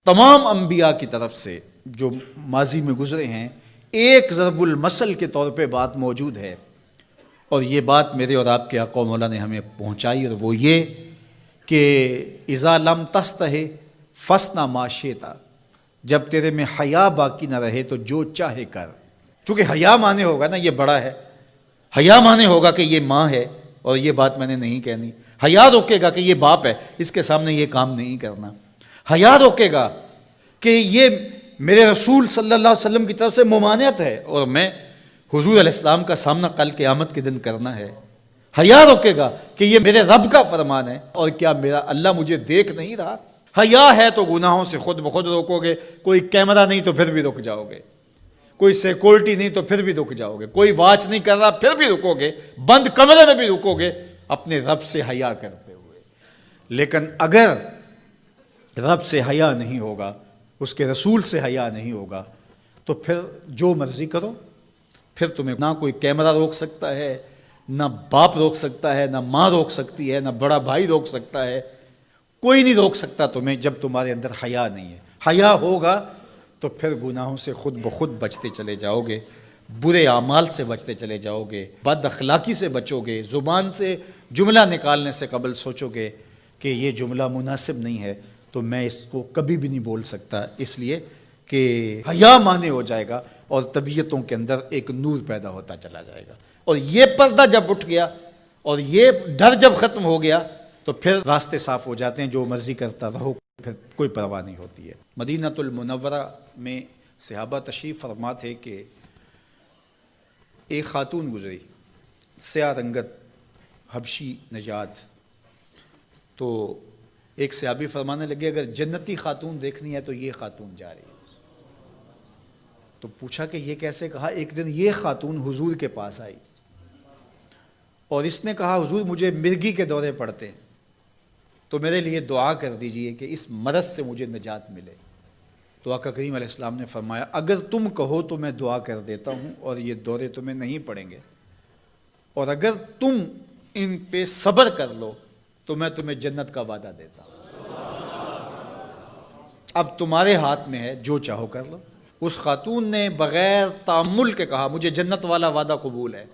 تمام انبیاء کی طرف سے جو ماضی میں گزرے ہیں ایک ضرب المثل کے طور پہ بات موجود ہے، اور یہ بات میرے اور آپ کے آقا و مولا نے ہمیں پہنچائی، اور وہ یہ کہ اذا لم تستحی فاصنع ما شئت، جب تیرے میں حیا باقی نہ رہے تو جو چاہے کر۔ چونکہ حیا مانے ہوگا نا یہ بڑا ہے، حیا مانے ہوگا کہ یہ ماں ہے اور یہ بات میں نے نہیں کہنی، حیا روکے گا کہ یہ باپ ہے اس کے سامنے یہ کام نہیں کرنا، حیا روکے گا کہ یہ میرے رسول صلی اللہ علیہ وسلم کی طرف سے ممانعت ہے اور میں حضور علیہ السلام کا سامنا کل قیامت کے دن کرنا ہے، حیا روکے گا کہ یہ میرے رب کا فرمان ہے اور کیا میرا اللہ مجھے دیکھ نہیں رہا۔ حیا ہے تو گناہوں سے خود بخود روکو گے، کوئی کیمرہ نہیں تو پھر بھی رک جاؤ گے، کوئی سیکورٹی نہیں تو پھر بھی رک جاؤ گے، کوئی واچ نہیں کر رہا پھر بھی رکو گے، بند کمرے میں بھی رکو گے اپنے رب سے حیا کرتے ہوئے۔ لیکن اگر رب سے حیا نہیں ہوگا، اس کے رسول سے حیا نہیں ہوگا، تو پھر جو مرضی کرو، پھر تمہیں نہ کوئی کیمرہ روک سکتا ہے، نہ باپ روک سکتا ہے، نہ ماں روک سکتی ہے، نہ بڑا بھائی روک سکتا ہے، کوئی نہیں روک سکتا تمہیں جب تمہارے اندر حیا نہیں ہے۔ حیا ہوگا تو پھر گناہوں سے خود بخود بچتے چلے جاؤ گے، برے اعمال سے بچتے چلے جاؤ گے، بد اخلاقی سے بچو گے، زبان سے جملہ نکالنے سے قبل سوچو گے کہ یہ جملہ مناسب نہیں ہے تو میں اس کو کبھی بھی نہیں بول سکتا، اس لیے کہ حیا مانے ہو جائے گا اور طبیعتوں کے اندر ایک نور پیدا ہوتا چلا جائے گا، اور یہ پردہ جب اٹھ گیا اور یہ ڈر جب ختم ہو گیا تو پھر راستے صاف ہو جاتے ہیں، جو مرضی کرتا رہو، پھر کوئی پرواہ نہیں ہوتی ہے۔ مدینہ المنورہ میں صحابہ تشریف فرما تھے کہ ایک خاتون گزری، سیاہ رنگت، حبشی نژاد، تو ایک صحابی فرمانے لگے اگر جنتی خاتون دیکھنی ہے تو یہ خاتون جا رہی ہے۔ تو پوچھا کہ یہ کیسے؟ کہا ایک دن یہ خاتون حضور کے پاس آئی اور اس نے کہا حضور مجھے مرگی کے دورے پڑتے ہیں تو میرے لیے دعا کر دیجئے کہ اس مرض سے مجھے نجات ملے۔ تو آقا کریم علیہ السلام نے فرمایا اگر تم کہو تو میں دعا کر دیتا ہوں اور یہ دورے تمہیں نہیں پڑیں گے، اور اگر تم ان پہ صبر کر لو تو میں تمہیں جنت کا وعدہ دیتا ہوں۔ اب تمہارے ہاتھ میں ہے، جو چاہو کر لو۔ اس خاتون نے بغیر تأمل کے کہا مجھے جنت والا وعدہ قبول ہے،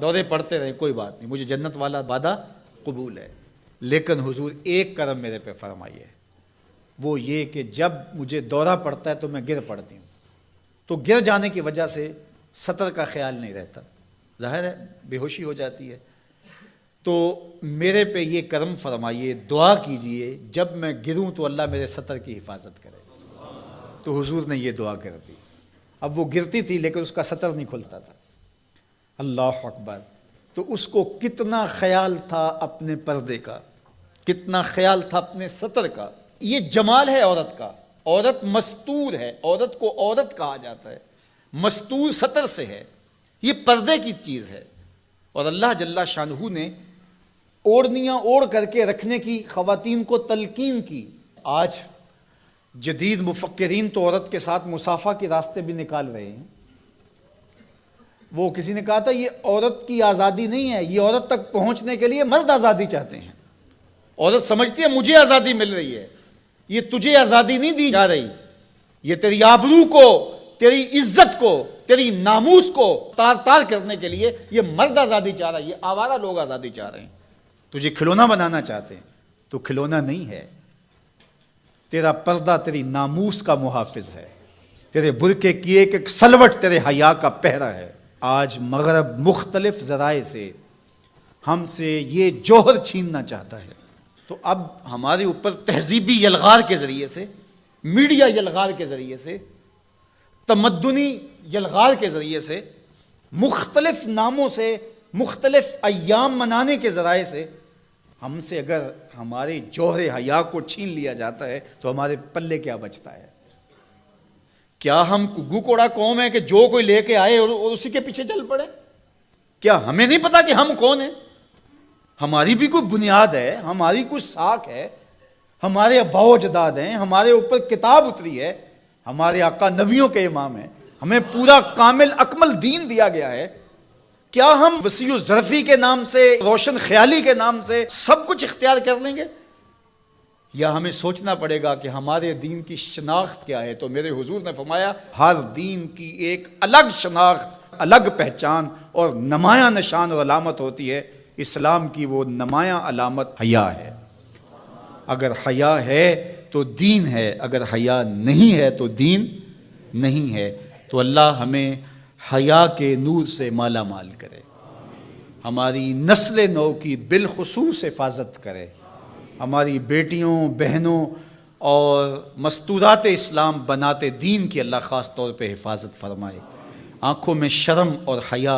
دورے پڑتے رہے کوئی بات نہیں، مجھے جنت والا وعدہ قبول ہے، لیکن حضور ایک کرم میرے پہ فرمائیے، وہ یہ کہ جب مجھے دورہ پڑتا ہے تو میں گر پڑتی ہوں، تو گر جانے کی وجہ سے سطر کا خیال نہیں رہتا، ظاہر ہے بے ہوشی ہو جاتی ہے، تو میرے پہ یہ کرم فرمائیے، دعا کیجئے جب میں گروں تو اللہ میرے سطر کی حفاظت کرے۔ تو حضور نے یہ دعا کر دی۔ اب وہ گرتی تھی لیکن اس کا سطر نہیں کھلتا تھا، اللہ اکبر۔ تو اس کو کتنا خیال تھا اپنے پردے کا، کتنا خیال تھا اپنے سطر کا۔ یہ جمال ہے عورت کا، عورت مستور ہے، عورت کو عورت کہا جاتا ہے، مستور سطر سے ہے، یہ پردے کی چیز ہے۔ اور اللہ جل شانہ نے اوڑھنیاں اوڑھ کر کے رکھنے کی خواتین کو تلقین کی۔ آج جدید مفکرین تو عورت کے ساتھ مصافحہ کے راستے بھی نکال رہے ہیں۔ وہ کسی نے کہا تھا یہ عورت کی آزادی نہیں ہے، یہ عورت تک پہنچنے کے لیے مرد آزادی چاہتے ہیں۔ عورت سمجھتی ہے مجھے آزادی مل رہی ہے، یہ تجھے آزادی نہیں دی جا رہی، یہ تیری آبرو کو، تیری عزت کو، تیری ناموس کو تار تار کرنے کے لیے یہ مرد آزادی چاہ رہا ہے، یہ آوارہ لوگ آزادی چاہ رہے ہیں۔ تجھے کھلونا بنانا چاہتے ہیں تو کھلونا نہیں ہے، تیرا پردہ تیری ناموس کا محافظ ہے، تیرے برقعے کی ایک ایک سلوٹ تیرے حیا کا پہرا ہے۔ آج مغرب مختلف ذرائع سے ہم سے یہ جوہر چھیننا چاہتا ہے، تو اب ہمارے اوپر تہذیبی یلغار کے ذریعے سے، میڈیا یلغار کے ذریعے سے، تمدنی یلغار کے ذریعے سے، مختلف ناموں سے، مختلف ایام منانے کے ذرائع سے ہم سے اگر ہمارے جوہر حیا کو چھین لیا جاتا ہے تو ہمارے پلے کیا بچتا ہے؟ کیا ہم گگو کوڑا قوم ہے کہ جو کوئی لے کے آئے اور اسی کے پیچھے چل پڑے؟ کیا ہمیں نہیں پتا کہ ہم کون ہیں؟ ہماری بھی کوئی بنیاد ہے، ہماری کوئی ساکھ ہے، ہمارے آباء و اجداد ہیں، ہمارے اوپر کتاب اتری ہے، ہمارے آقا نبیوں کے امام ہیں، ہمیں پورا کامل اکمل دین دیا گیا ہے۔ کیا ہم وسیع الظرفی کے نام سے، روشن خیالی کے نام سے سب کچھ اختیار کر لیں گے؟ یا ہمیں سوچنا پڑے گا کہ ہمارے دین کی شناخت کیا ہے؟ تو میرے حضور نے فرمایا ہر دین کی ایک الگ شناخت، الگ پہچان اور نمایاں نشان اور علامت ہوتی ہے۔ اسلام کی وہ نمایاں علامت حیا ہے۔ اگر حیا ہے تو دین ہے، اگر حیا نہیں ہے تو دین نہیں ہے۔ تو اللہ ہمیں حیا کے نور سے مالا مال کرے، ہماری نسل نو کی بالخصوص حفاظت کرے، ہماری بیٹیوں، بہنوں اور مستورات اسلام بناتے دین کی اللہ خاص طور پہ حفاظت فرمائے، آنکھوں میں شرم اور حیا